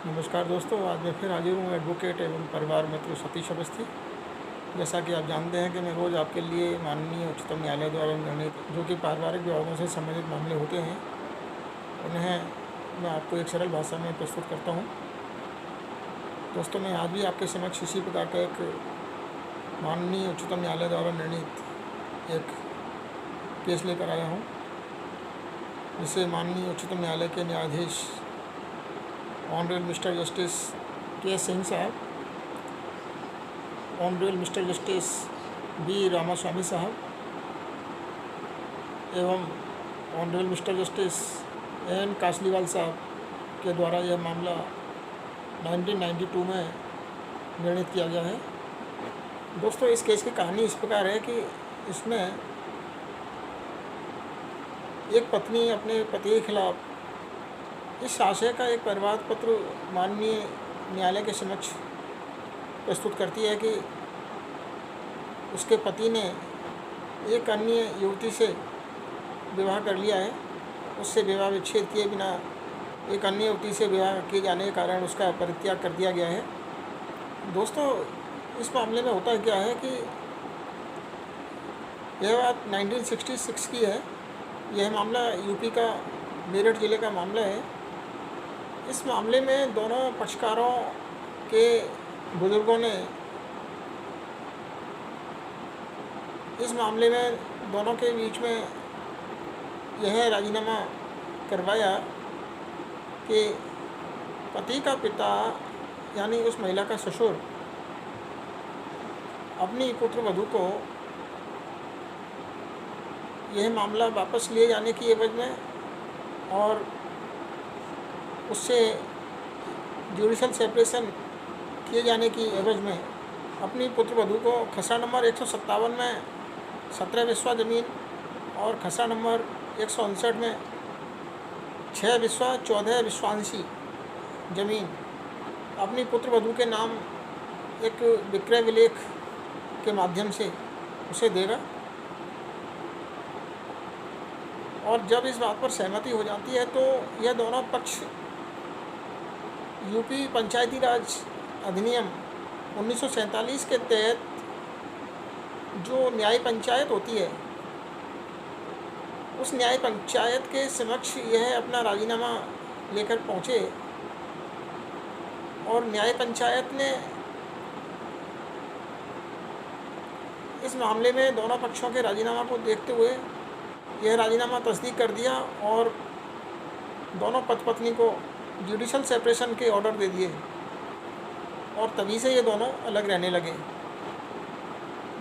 नमस्कार दोस्तों, आज मैं फिर हाजिर हूँ एडवोकेट एवं परिवार मित्र सतीश अवस्थी। जैसा कि आप जानते हैं कि मैं रोज़ आपके लिए माननीय उच्चतम न्यायालय द्वारा निर्णित जो कि पारिवारिक विवादों से संबंधित मामले होते हैं, उन्हें मैं आपको एक सरल भाषा में प्रस्तुत करता हूँ। दोस्तों, मैं आज भी आपके समक्ष इसी प्रकार का एक माननीय उच्चतम न्यायालय द्वारा निर्णित एक केस लेकर आया हूँ, जिसे माननीय उच्चतम न्यायालय के न्यायाधीश honourable mister justice K Singh साहब, honourable mister justice B Ramaswamy साहब एवं honourable mister justice N Kasliwal साहब के द्वारा यह मामला 1992 में निर्णित किया गया है। दोस्तों, इस केस की कहानी इस प्रकार है कि इसमें एक पत्नी अपने पति के खिलाफ इस आशय का एक परिवाद पत्र माननीय न्यायालय के समक्ष प्रस्तुत करती है कि उसके पति ने एक अन्य युवती से विवाह कर लिया है। उससे विवाह विच्छेद किए बिना एक अन्य युवती से विवाह किए जाने के कारण उसका परित्याग कर दिया गया है। दोस्तों, इस मामले में होता क्या है कि यह बात 1966 की है। यह मामला यूपी का मेरठ ज़िले का मामला है। इस मामले में दोनों पक्षकारों के बुजुर्गों ने इस मामले में दोनों के बीच में यह राजीनामा करवाया कि पति का पिता यानी उस महिला का ससुर अपनी पुत्र वधू को यह मामला वापस लिए जाने की एवज में और उससे जुडिशल सेपरेशन किए जाने की एवज में अपनी पुत्र वधू को खसरा नंबर 157 में 17 बिस्वा ज़मीन और खसरा नंबर 159 में 6 बिस्वा 14 विश्वांशी ज़मीन अपनी पुत्र वधू के नाम एक विक्रय विलेख के माध्यम से उसे देगा। और जब इस बात पर सहमति हो जाती है तो यह दोनों पक्ष यूपी पंचायती राज अधिनियम 1947 के तहत जो न्याय पंचायत होती है, उस न्याय पंचायत के समक्ष यह अपना राजीनामा लेकर पहुँचे और न्याय पंचायत ने इस मामले में दोनों पक्षों के राजीनामा को देखते हुए यह राजीनामा तस्दीक कर दिया और दोनों पति पत्नी को जुडिशल सेपरेशन के ऑर्डर दे दिए और तभी से ये दोनों अलग रहने लगे।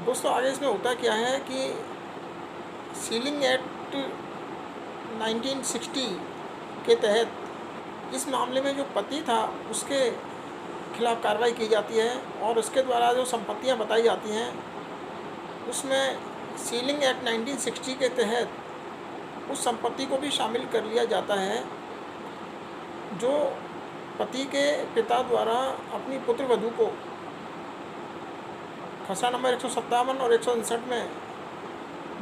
दोस्तों, आगे इसमें होता क्या है कि सीलिंग एक्ट 1960 के तहत इस मामले में जो पति था उसके खिलाफ़ कार्रवाई की जाती है और उसके द्वारा जो संपत्तियां बताई जाती हैं उसमें सीलिंग एक्ट 1960 के तहत उस संपत्ति को भी शामिल कर लिया जाता है जो पति के पिता द्वारा अपनी पुत्र वधू को खसरा नंबर 157 और 159 में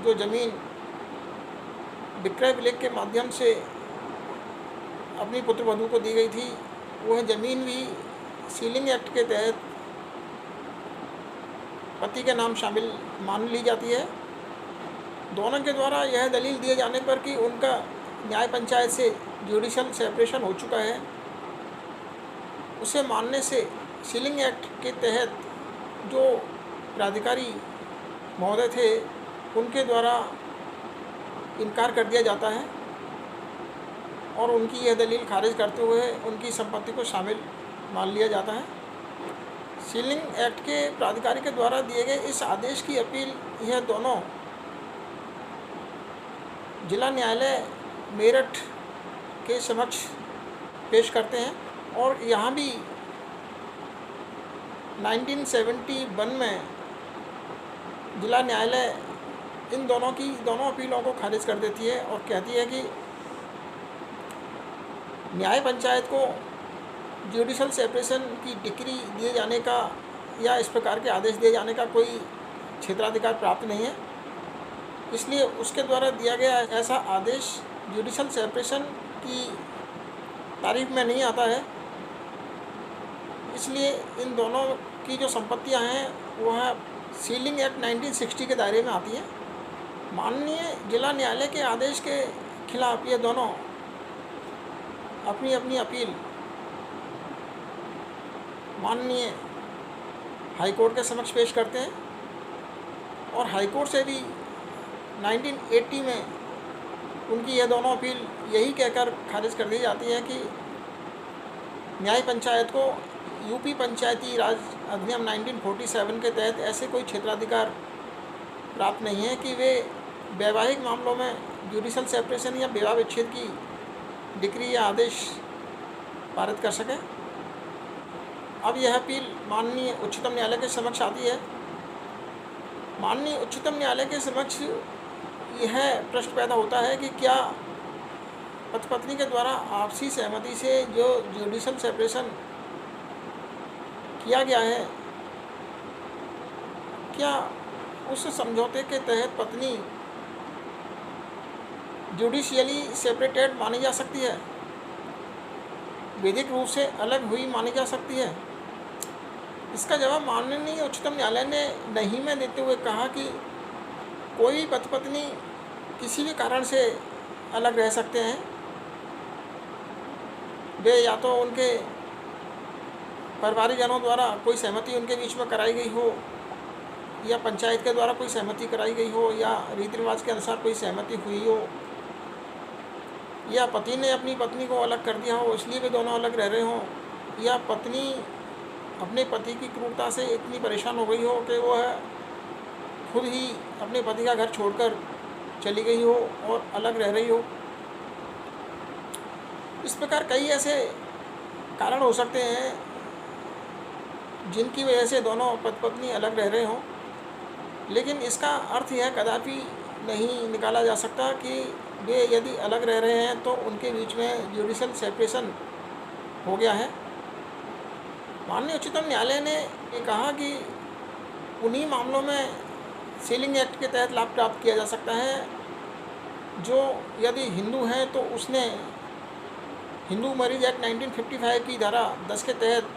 जो ज़मीन विक्रय विलेख के माध्यम से अपनी पुत्र वधू को दी गई थी, वह ज़मीन भी सीलिंग एक्ट के तहत पति के नाम शामिल मान ली जाती है। दोनों के द्वारा यह दलील दिए जाने पर कि उनका न्याय पंचायत से जुडिशल सेपरेशन हो चुका है, उसे मानने से सीलिंग एक्ट के तहत जो प्राधिकारी महोदय थे उनके द्वारा इनकार कर दिया जाता है और उनकी यह दलील खारिज करते हुए उनकी संपत्ति को शामिल मान लिया जाता है। सीलिंग एक्ट के प्राधिकारी के द्वारा दिए गए इस आदेश की अपील यह दोनों जिला न्यायालय मेरठ के समक्ष पेश करते हैं और यहाँ भी 1971 में जिला न्यायालय इन दोनों अपीलों को खारिज कर देती है और कहती है कि न्याय पंचायत को जुडिशल सेपरेशन की डिक्री दिए जाने का या इस प्रकार के आदेश दिए जाने का कोई क्षेत्राधिकार प्राप्त नहीं है, इसलिए उसके द्वारा दिया गया ऐसा आदेश जुडिशल सेपरेशन की तारीफ में नहीं आता है इसलिए इन दोनों की जो संपत्तियां हैं वह सीलिंग एक्ट 1960 के दायरे में आती हैं। माननीय जिला न्यायालय के आदेश के खिलाफ ये दोनों अपनी अपनी अपील माननीय हाईकोर्ट के समक्ष पेश करते हैं और हाईकोर्ट से भी 1980 में उनकी ये दोनों अपील यही कहकर खारिज कर दी जाती है कि न्याय पंचायत को यूपी पंचायती राज अधिनियम 1947 के तहत ऐसे कोई क्षेत्राधिकार प्राप्त नहीं है कि वे वैवाहिक मामलों में जुडिशल सेपरेशन या विवाह विच्छेद की डिक्री या आदेश पारित कर सकें। अब यह अपील माननीय उच्चतम न्यायालय के समक्ष आती है। माननीय उच्चतम न्यायालय के समक्ष यह प्रश्न पैदा होता है कि क्या पति पत्नी के द्वारा आपसी सहमति से जो जुडिशल सेपरेशन किया गया है, क्या उस समझौते के तहत पत्नी जुडिशियली सेपरेटेड मानी जा सकती है, वैधिक रूप से अलग हुई मानी जा सकती है? इसका जवाब माननीय उच्चतम न्यायालय ने नहीं में देते हुए कहा कि कोई पति पत्नी किसी भी कारण से अलग रह सकते हैं। वे या तो उनके परिवारजनों द्वारा कोई सहमति उनके बीच में कराई गई हो, या पंचायत के द्वारा कोई सहमति कराई गई हो, या रीति रिवाज के अनुसार कोई सहमति हुई हो, या पति ने अपनी पत्नी को अलग कर दिया हो इसलिए वे दोनों अलग रह रहे हों, या पत्नी अपने पति की क्रूरता से इतनी परेशान हो गई हो कि वह खुद ही अपने पति का घर छोड़कर चली गई हो और अलग रह रही हो। इस प्रकार कई ऐसे कारण हो सकते हैं जिनकी वजह से दोनों पति पत्नी अलग रह रहे हों, लेकिन इसका अर्थ यह कदापि नहीं निकाला जा सकता कि वे यदि अलग रह रहे हैं तो उनके बीच में जुडिशल सेपरेशन हो गया है। माननीय उच्चतम न्यायालय ने ये कहा कि उन्हीं मामलों में सीलिंग एक्ट के तहत लाभ प्राप्त किया जा सकता है जो यदि हिंदू हैं तो उसने हिंदू मैरिज एक्ट 1955 की धारा 10 के तहत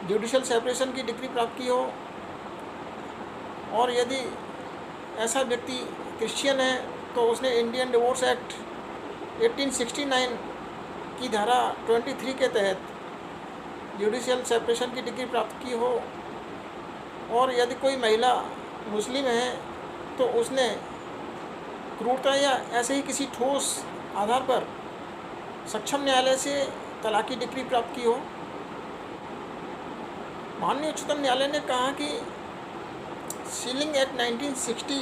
जुडिशल सेपरेशन की डिग्री प्राप्त की हो, और यदि ऐसा व्यक्ति क्रिश्चियन है तो उसने इंडियन डिवोर्स एक्ट 1869 की धारा 23 के तहत जुडिशियल सेपरेशन की डिग्री प्राप्त की हो, और यदि कोई महिला मुस्लिम है तो उसने क्रूरता या ऐसे ही किसी ठोस आधार पर सक्षम न्यायालय से तलाक की डिग्री प्राप्त की हो। माननीय उच्चतम न्यायालय ने कहा कि सीलिंग एक्ट 1960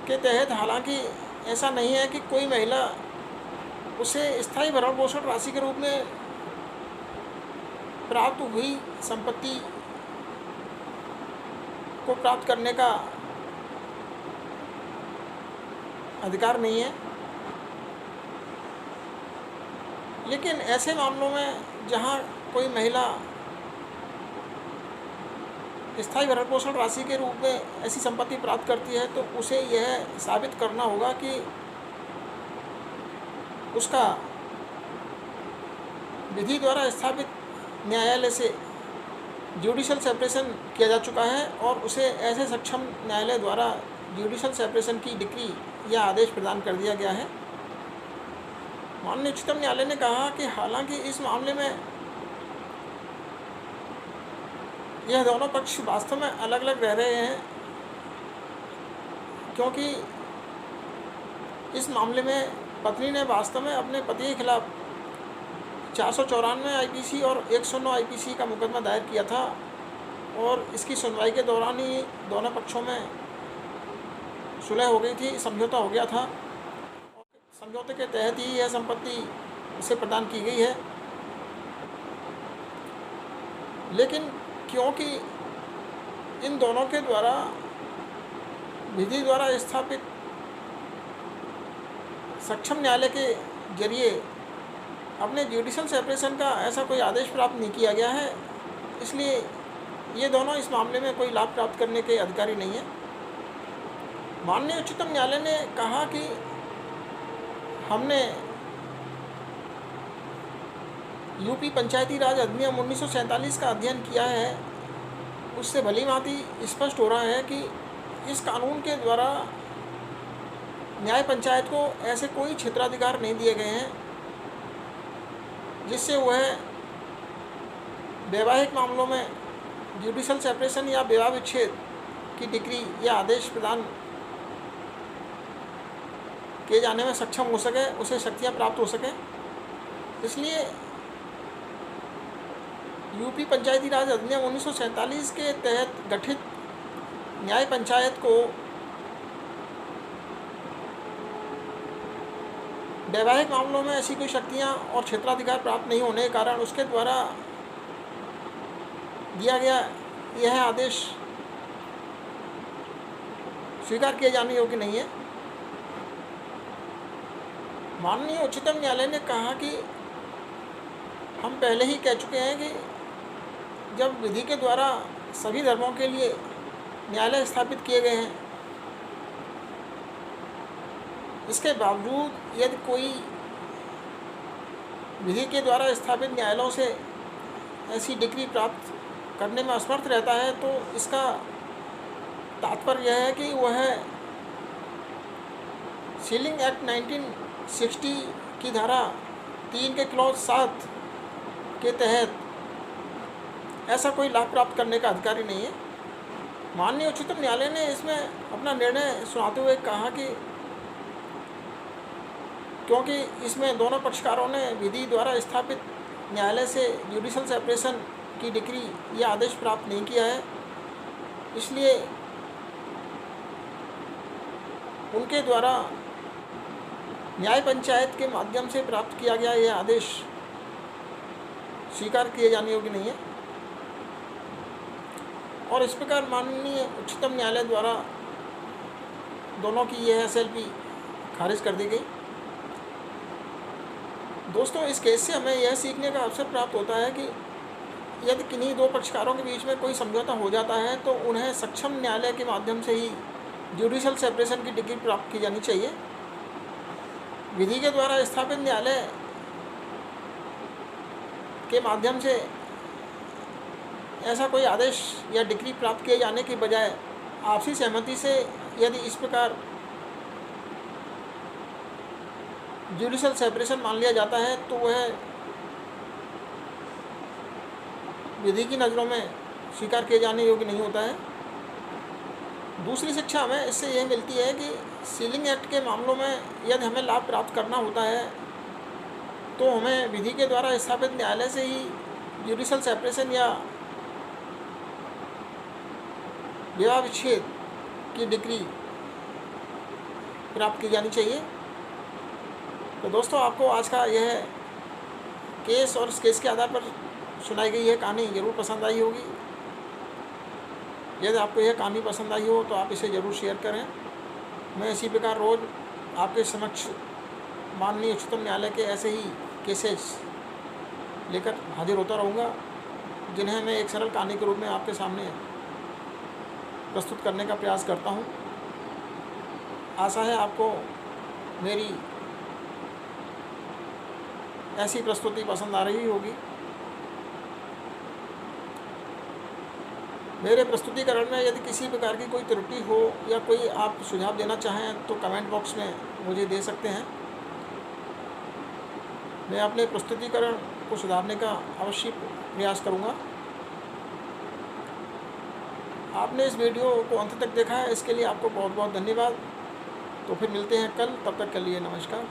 के तहत हालांकि ऐसा नहीं है कि कोई महिला उसे स्थायी भरण पोषण राशि के रूप में प्राप्त हुई संपत्ति को प्राप्त करने का अधिकार नहीं है, लेकिन ऐसे मामलों में जहां कोई महिला स्थायी भरण पोषण राशि के रूप में ऐसी संपत्ति प्राप्त करती है तो उसे यह साबित करना होगा कि उसका विधि द्वारा स्थापित न्यायालय से जुडिशल सेपरेशन किया जा चुका है और उसे ऐसे सक्षम न्यायालय द्वारा जुडिशल सेपरेशन की डिक्री या आदेश प्रदान कर दिया गया है। माननीय उच्चतम न्यायालय ने कहा कि हालांकि इस मामले में यह दोनों पक्ष वास्तव में अलग अलग रह रहे हैं, क्योंकि इस मामले में पत्नी ने वास्तव में अपने पति के खिलाफ 494 आईपीसी और 109 आईपीसी का मुकदमा दायर किया था, और इसकी सुनवाई के दौरान ही दोनों पक्षों में सुलह हो गई थी, समझौता हो गया था, और समझौते के तहत ही यह संपत्ति उसे प्रदान की गई है। लेकिन क्योंकि इन दोनों के द्वारा विधि द्वारा स्थापित सक्षम न्यायालय के जरिए अपने जुडिशल सेपरेशन का ऐसा कोई आदेश प्राप्त नहीं किया गया है, इसलिए ये दोनों इस मामले में कोई लाभ प्राप्त करने के अधिकारी नहीं है। माननीय उच्चतम न्यायालय ने कहा कि हमने यूपी पंचायती राज अधिनियम 1947 का अध्ययन किया है, उससे भली भांति स्पष्ट हो रहा है कि इस कानून के द्वारा न्याय पंचायत को ऐसे कोई क्षेत्राधिकार नहीं दिए गए हैं जिससे वह वैवाहिक मामलों में जुडिशल सेपरेशन या विवाह विच्छेद की डिक्री या आदेश प्रदान किए जाने में सक्षम हो सके, उसे शक्तियाँ प्राप्त हो सकें। इसलिए यूपी पंचायती राज अधिनियम 1947 के तहत गठित न्याय पंचायत को वैवाहिक मामलों में ऐसी कोई शक्तियाँ और क्षेत्राधिकार प्राप्त नहीं होने के कारण उसके द्वारा दिया गया यह आदेश स्वीकार किए जाने योग्य नहीं है। माननीय उच्चतम न्यायालय ने कहा कि हम पहले ही कह चुके हैं कि जब विधि के द्वारा सभी धर्मों के लिए न्यायालय स्थापित किए गए हैं, इसके बावजूद यदि कोई विधि के द्वारा स्थापित न्यायालयों से ऐसी डिग्री प्राप्त करने में असमर्थ रहता है, तो इसका तात्पर्य यह है कि वह सीलिंग एक्ट 1960 की धारा 3 के क्लॉज 7 के तहत ऐसा कोई लाभ प्राप्त करने का अधिकारी नहीं है। माननीय उच्चतम न्यायालय ने इसमें अपना निर्णय सुनाते हुए कहा कि क्योंकि इसमें दोनों पक्षकारों ने विधि द्वारा स्थापित न्यायालय से जुडिशल सेपरेशन की डिक्री या आदेश प्राप्त नहीं किया है, इसलिए उनके द्वारा न्याय पंचायत के माध्यम से प्राप्त किया गया यह आदेश स्वीकार किए जाने योग्य नहीं है। और इस प्रकार माननीय उच्चतम न्यायालय द्वारा दोनों की यह SLP खारिज कर दी गई। दोस्तों, इस केस से हमें यह सीखने का अवसर प्राप्त होता है कि यदि किन्हीं दो पक्षकारों के बीच में कोई समझौता हो जाता है तो उन्हें सक्षम न्यायालय के माध्यम से ही जुडिशल सेपरेशन की डिग्री प्राप्त की जानी चाहिए। विधि के द्वारा स्थापित न्यायालय के माध्यम से ऐसा कोई आदेश या डिग्री प्राप्त किए जाने के बजाय आपसी सहमति से यदि इस प्रकार जुडिशल सेपरेशन मान लिया जाता है तो वह विधि की नज़रों में स्वीकार किए जाने योग्य नहीं होता है। दूसरी शिक्षा हमें इससे यह मिलती है कि सीलिंग एक्ट के मामलों में यदि हमें लाभ प्राप्त करना होता है तो हमें विधि के द्वारा स्थापित न्यायालय से ही जुडिशल सेपरेशन या विवाह विच्छेद की डिग्री प्राप्त की जानी चाहिए। तो दोस्तों, आपको आज का यह केस और इस केस के आधार पर सुनाई गई यह कहानी ज़रूर पसंद आई होगी। यदि आपको यह कहानी पसंद आई हो तो आप इसे ज़रूर शेयर करें। मैं इसी प्रकार रोज़ आपके समक्ष माननीय उच्चतम न्यायालय के ऐसे ही केसेस लेकर हाजिर होता रहूँगा, जिन्हें मैं एक सरल कहानी के रूप में आपके सामने प्रस्तुत करने का प्रयास करता हूँ। आशा है आपको मेरी ऐसी प्रस्तुति पसंद आ रही होगी। मेरे प्रस्तुतिकरण में यदि किसी प्रकार की कोई त्रुटि हो या कोई आप सुझाव देना चाहें तो कमेंट बॉक्स में मुझे दे सकते हैं। मैं अपने प्रस्तुतिकरण को सुधारने का अवश्य प्रयास करूंगा। आपने इस वीडियो को अंत तक देखा है, इसके लिए आपको बहुत बहुत धन्यवाद। तो फिर मिलते हैं कल, तब तक के लिए नमस्कार।